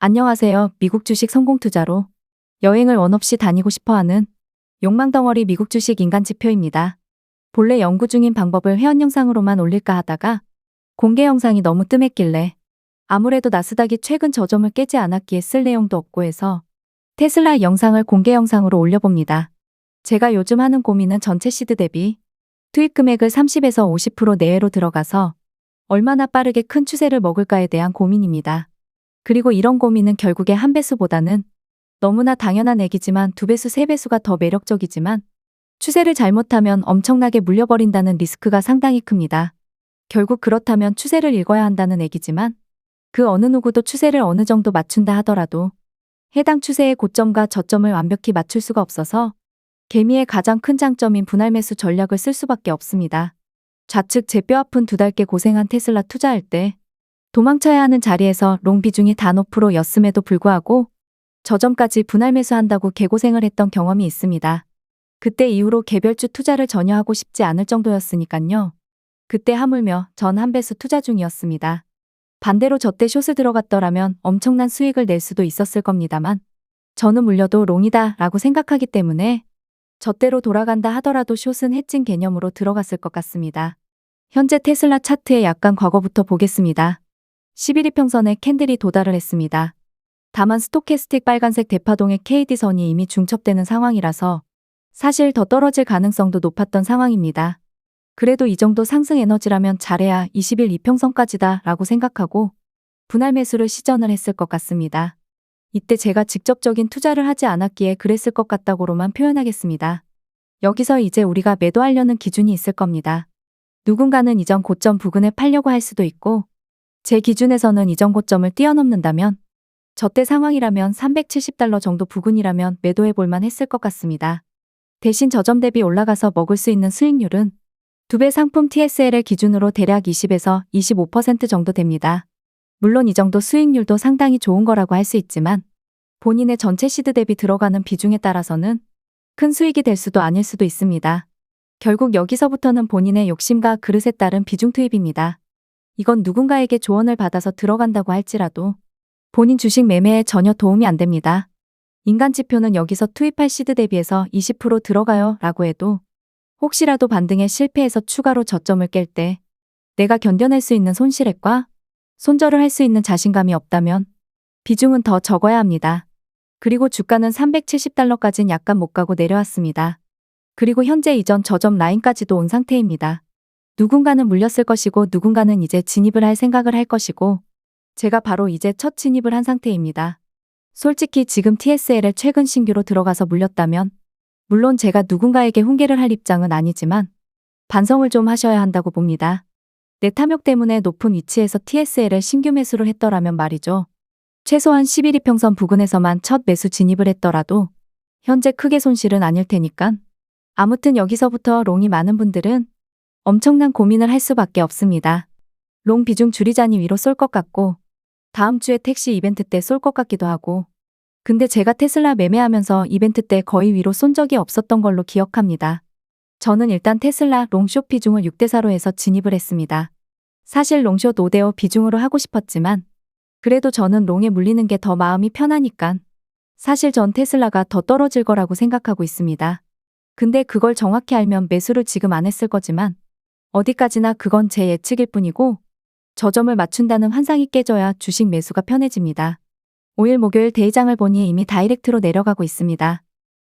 안녕하세요. 미국 주식 성공 투자로 여행을 원 없이 다니고 싶어하는 욕망덩어리 미국 주식 인간지표입니다. 본래 연구 중인 방법을 회원 영상으로만 올릴까 하다가 공개 영상이 너무 뜸했길래 아무래도 나스닥이 최근 저점을 깨지 않았기에 쓸 내용도 없고 해서 테슬라 영상을 공개 영상으로 올려봅니다. 제가 요즘 하는 고민은 전체 시드 대비 투입 금액을 30에서 50% 내외로 들어가서 얼마나 빠르게 큰 추세를 먹을까에 대한 고민입니다. 그리고 이런 고민은 결국에 한 배수보다는 너무나 당연한 얘기지만 두 배수, 세 배수가 더 매력적이지만 추세를 잘못하면 엄청나게 물려버린다는 리스크가 상당히 큽니다. 결국 그렇다면 추세를 읽어야 한다는 얘기지만 그 어느 누구도 추세를 어느 정도 맞춘다 하더라도 해당 추세의 고점과 저점을 완벽히 맞출 수가 없어서 개미의 가장 큰 장점인 분할 매수 전략을 쓸 수밖에 없습니다. 좌측 제 뼈 아픈 두 달께 고생한 테슬라 투자할 때 도망쳐야 하는 자리에서 롱 비중이 단 5%였음에도 불구하고 저점까지 분할 매수한다고 개고생을 했던 경험이 있습니다. 그때 이후로 개별주 투자를 전혀 하고 싶지 않을 정도였으니깐요. 그때 하물며 전 한 배수 투자 중이었습니다. 반대로 저때 숏을 들어갔더라면 엄청난 수익을 낼 수도 있었을 겁니다만 저는 물려도 롱이다 라고 생각하기 때문에 저때로 돌아간다 하더라도 숏은 해칭 개념으로 들어갔을 것 같습니다. 현재 테슬라 차트의 약간 과거부터 보겠습니다. 11이평선에 캔들이 도달을 했습니다. 다만 스토캐스틱 빨간색 대파동의 KD선이 이미 중첩되는 상황이라서 사실 더 떨어질 가능성도 높았던 상황입니다. 그래도 이 정도 상승 에너지라면 잘해야 20일 이평선까지다 라고 생각하고 분할 매수를 시전을 했을 것 같습니다. 이때 제가 직접적인 투자를 하지 않았기에 그랬을 것 같다고로만 표현하겠습니다. 여기서 이제 우리가 매도하려는 기준이 있을 겁니다. 누군가는 이전 고점 부근에 팔려고 할 수도 있고 제 기준에서는 이전 고점을 뛰어넘는다면 저때 상황이라면 $370 정도 부근이라면 매도해 볼만 했을 것 같습니다. 대신 저점 대비 올라가서 먹을 수 있는 수익률은 두 배 상품 TSL을 기준으로 대략 20에서 25% 정도 됩니다. 물론 이 정도 수익률도 상당히 좋은 거라고 할 수 있지만 본인의 전체 시드 대비 들어가는 비중에 따라서는 큰 수익이 될 수도 아닐 수도 있습니다. 결국 여기서부터는 본인의 욕심과 그릇에 따른 비중 투입입니다. 이건 누군가에게 조언을 받아서 들어간다고 할지라도 본인 주식 매매에 전혀 도움이 안 됩니다. 인간지표는 여기서 투입할 시드 대비해서 20% 들어가요 라고 해도 혹시라도 반등에 실패해서 추가로 저점을 깰 때 내가 견뎌낼 수 있는 손실액과 손절을 할 수 있는 자신감이 없다면 비중은 더 적어야 합니다. 그리고 주가는 $370까진 약간 못 가고 내려왔습니다. 그리고 현재 이전 저점 라인까지도 온 상태입니다. 누군가는 물렸을 것이고 누군가는 이제 진입을 할 생각을 할 것이고 제가 바로 이제 첫 진입을 한 상태입니다. 솔직히 지금 TSL에 최근 신규로 들어가서 물렸다면 물론 제가 누군가에게 훈계를 할 입장은 아니지만 반성을 좀 하셔야 한다고 봅니다. 내 탐욕 때문에 높은 위치에서 TSL에 신규 매수를 했더라면 말이죠. 최소한 11이평선 부근에서만 첫 매수 진입을 했더라도 현재 크게 손실은 아닐 테니까 아무튼 여기서부터 롱이 많은 분들은 엄청난 고민을 할 수밖에 없습니다. 롱 비중 줄이자니 위로 쏠 것 같고 다음 주에 택시 이벤트 때 쏠 것 같기도 하고 근데 제가 테슬라 매매하면서 이벤트 때 거의 위로 쏜 적이 없었던 걸로 기억합니다. 저는 일단 테슬라 롱숏 비중을 6대4로 해서 진입을 했습니다. 사실 롱숏 5대5 비중으로 하고 싶었지만 그래도 저는 롱에 물리는 게 더 마음이 편하니깐 사실 전 테슬라가 더 떨어질 거라고 생각하고 있습니다. 근데 그걸 정확히 알면 매수를 지금 안 했을 거지만 어디까지나 그건 제 예측일 뿐이고 저점을 맞춘다는 환상이 깨져야 주식 매수가 편해집니다. 5일 목요일 대이장을 보니 이미 다이렉트로 내려가고 있습니다.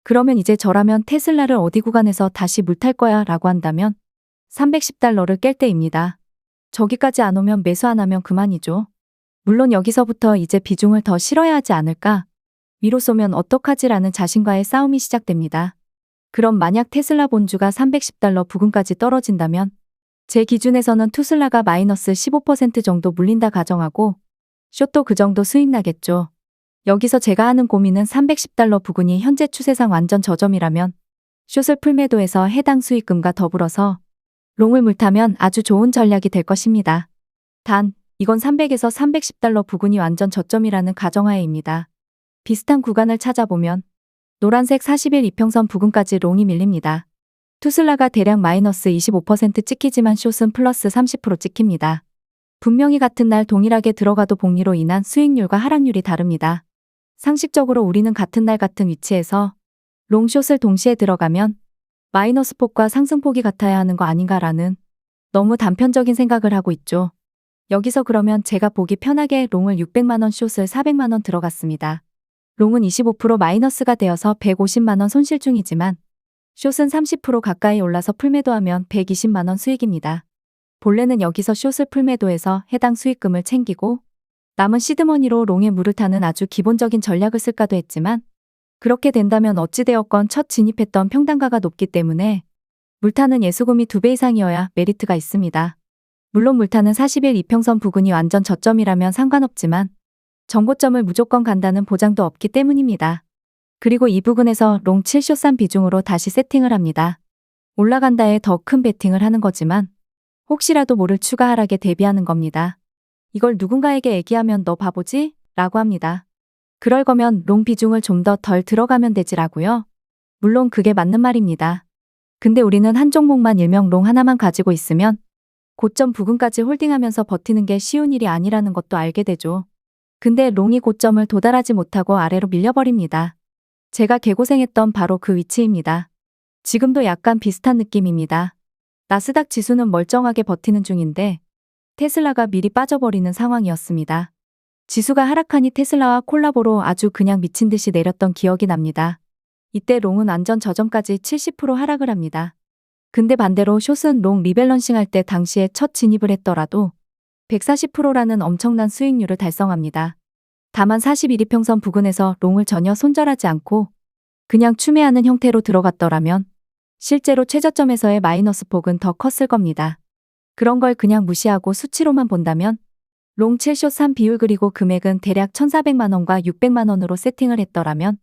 그러면 이제 저라면 테슬라를 어디 구간에서 다시 물탈 거야 라고 한다면 $310를 깰 때입니다. 저기까지 안 오면 매수 안 하면 그만이죠. 물론 여기서부터 이제 비중을 더 실어야 하지 않을까? 위로 쏘면 어떡하지라는 자신과의 싸움이 시작됩니다. 그럼 만약 테슬라 본주가 $310 부근까지 떨어진다면 제 기준에서는 투슬라가 마이너스 15% 정도 물린다 가정하고 숏도 그 정도 수익 나겠죠. 여기서 제가 하는 고민은 $310 부근이 현재 추세상 완전 저점이라면 숏을 풀매도해서 해당 수익금과 더불어서 롱을 물타면 아주 좋은 전략이 될 것입니다. 단, 이건 300에서 $310 부근이 완전 저점이라는 가정하에입니다. 비슷한 구간을 찾아보면 노란색 40일 이평선 부근까지 롱이 밀립니다. 투슬라가 대략 마이너스 25% 찍히지만 숏은 플러스 30% 찍힙니다. 분명히 같은 날 동일하게 들어가도 복리로 인한 수익률과 하락률이 다릅니다. 상식적으로 우리는 같은 날 같은 위치에서 롱숏을 동시에 들어가면 마이너스 폭과 상승폭이 같아야 하는 거 아닌가라는 너무 단편적인 생각을 하고 있죠. 여기서 그러면 제가 보기 편하게 롱을 600만원 숏을 400만원 들어갔습니다. 롱은 25% 마이너스가 되어서 150만원 손실 중이지만 숏은 30% 가까이 올라서 풀매도하면 120만원 수익입니다. 본래는 여기서 숏을 풀매도해서 해당 수익금을 챙기고 남은 시드머니로 롱에 물을 타는 아주 기본적인 전략을 쓸까도 했지만 그렇게 된다면 어찌되었건 첫 진입했던 평단가가 높기 때문에 물타는 예수금이 2배 이상이어야 메리트가 있습니다. 물론 물타는 40일 이평선 부근이 완전 저점이라면 상관없지만 정고점을 무조건 간다는 보장도 없기 때문입니다. 그리고 이 부근에서 롱 7숏 산 비중으로 다시 세팅을 합니다. 올라간다에 더 큰 베팅을 하는 거지만 혹시라도 모를 추가 하락에 대비하는 겁니다. 이걸 누군가에게 얘기하면 너 바보지? 라고 합니다. 그럴 거면 롱 비중을 좀 더 덜 들어가면 되지라고요. 물론 그게 맞는 말입니다. 근데 우리는 한 종목만 일명 롱 하나만 가지고 있으면 고점 부근까지 홀딩하면서 버티는 게 쉬운 일이 아니라는 것도 알게 되죠. 근데 롱이 고점을 도달하지 못하고 아래로 밀려버립니다. 제가 개고생했던 바로 그 위치입니다. 지금도 약간 비슷한 느낌입니다. 나스닥 지수는 멀쩡하게 버티는 중인데 테슬라가 미리 빠져버리는 상황이었습니다. 지수가 하락하니 테슬라와 콜라보로 아주 그냥 미친 듯이 내렸던 기억이 납니다. 이때 롱은 완전 저점까지 70% 하락을 합니다. 근데 반대로 숏은 롱 리밸런싱 할 때 당시에 첫 진입을 했더라도 140%라는 엄청난 수익률을 달성합니다. 다만 41이평선 부근에서 롱을 전혀 손절하지 않고 그냥 추매하는 형태로 들어갔더라면 실제로 최저점에서의 마이너스 폭은 더 컸을 겁니다. 그런 걸 그냥 무시하고 수치로만 본다면 롱 7숏 산 비율 그리고 금액은 대략 1,400만원과 600만원으로 세팅을 했더라면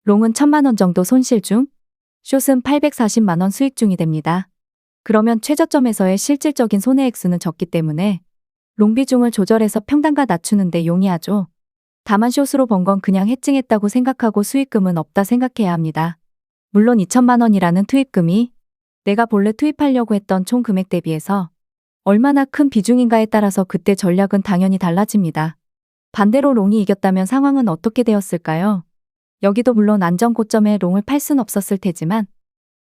롱은 1,000만원 정도 손실 중 숏은 840만원 수익 중이 됩니다. 그러면 최저점에서의 실질적인 손해 액수는 적기 때문에 롱 비중을 조절해서 평단가 낮추는데 용이하죠. 다만 숏으로 번 건 그냥 해칭했다고 생각하고 수익금은 없다 생각해야 합니다. 물론 2천만원이라는 투입금이 내가 본래 투입하려고 했던 총 금액 대비해서 얼마나 큰 비중인가에 따라서 그때 전략은 당연히 달라집니다. 반대로 롱이 이겼다면 상황은 어떻게 되었을까요? 여기도 물론 안전 고점에 롱을 팔 순 없었을 테지만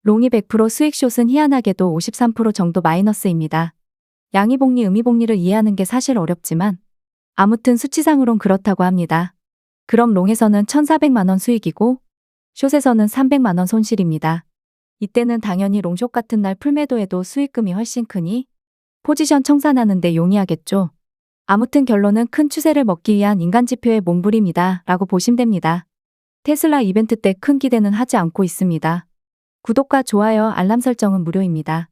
롱이 100% 수익 숏은 희한하게도 53% 정도 마이너스입니다. 양의복리 음의복리를 이해하는 게 사실 어렵지만 아무튼 수치상으론 그렇다고 합니다. 그럼 롱에서는 1,400만원 수익이고 숏에서는 300만원 손실입니다. 이때는 당연히 롱숏 같은 날 풀매도해도 수익금이 훨씬 크니 포지션 청산하는데 용이하겠죠. 아무튼 결론은 큰 추세를 먹기 위한 인간지표의 몸부림이다 라고 보시면 됩니다. 테슬라 이벤트 때 큰 기대는 하지 않고 있습니다. 구독과 좋아요, 알람 설정은 무료입니다.